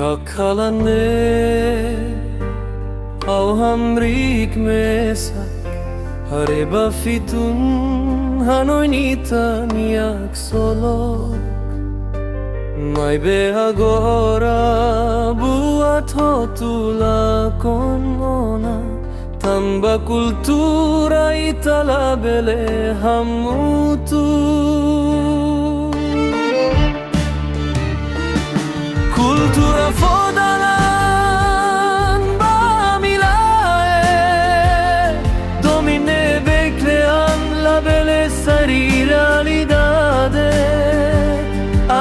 Akalane au hamrik mesak Hareba fitun hanoi nitaniak solo Mai be agora buat hotula konona Tamba kultura itala bele hamutu Kultura fodalan bamilae Domine bekleyan la bele sari realidade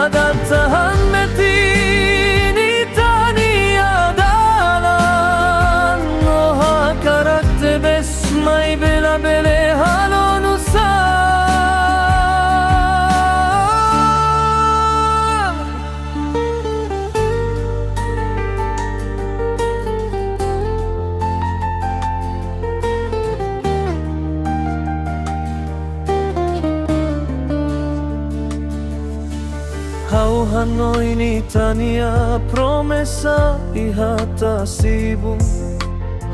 Adattahan metin itani adalan Oha karakte besmai bela bele halonusa Hau hanoi nitania promesa ihata sibu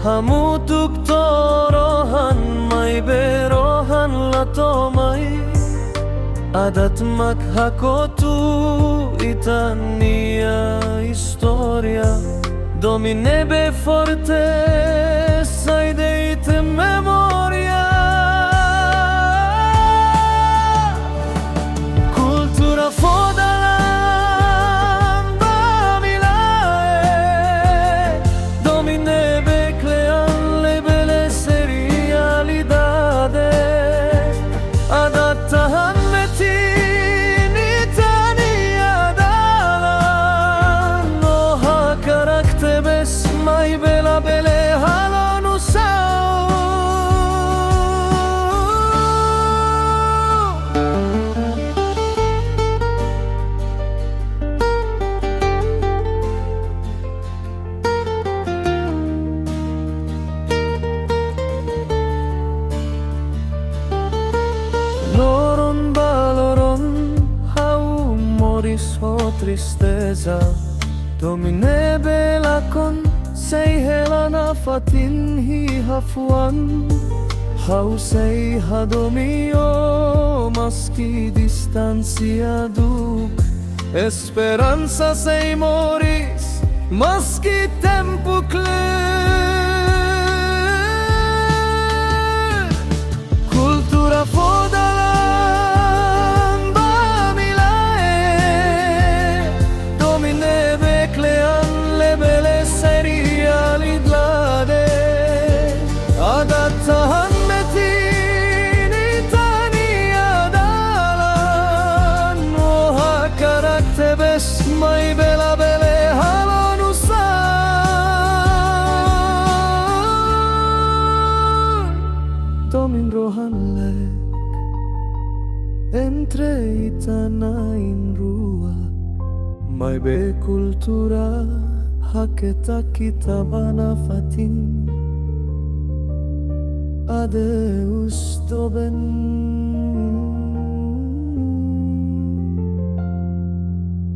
Hamutuk torohan mai berohan latomai Adat makhakotu itania historia Domine be forte saide ite memoria Cultura foda Mai bela bele halonu sao Loron baloron hau moris ho tristeza Domine bela con Sei helana fatin hi hafuan Hau sei hadomio maski distancia duk Esperanza sei moris maski tempo cler Cultura fodalan bamilae Domine beklean lebele seri Adattahan metin itani adalan Oha karakte besmai bela bele halonusan Domin rohan lek entre itana inrua Mai be kultura haketa kitabana fatin Adeus doben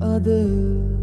Adeus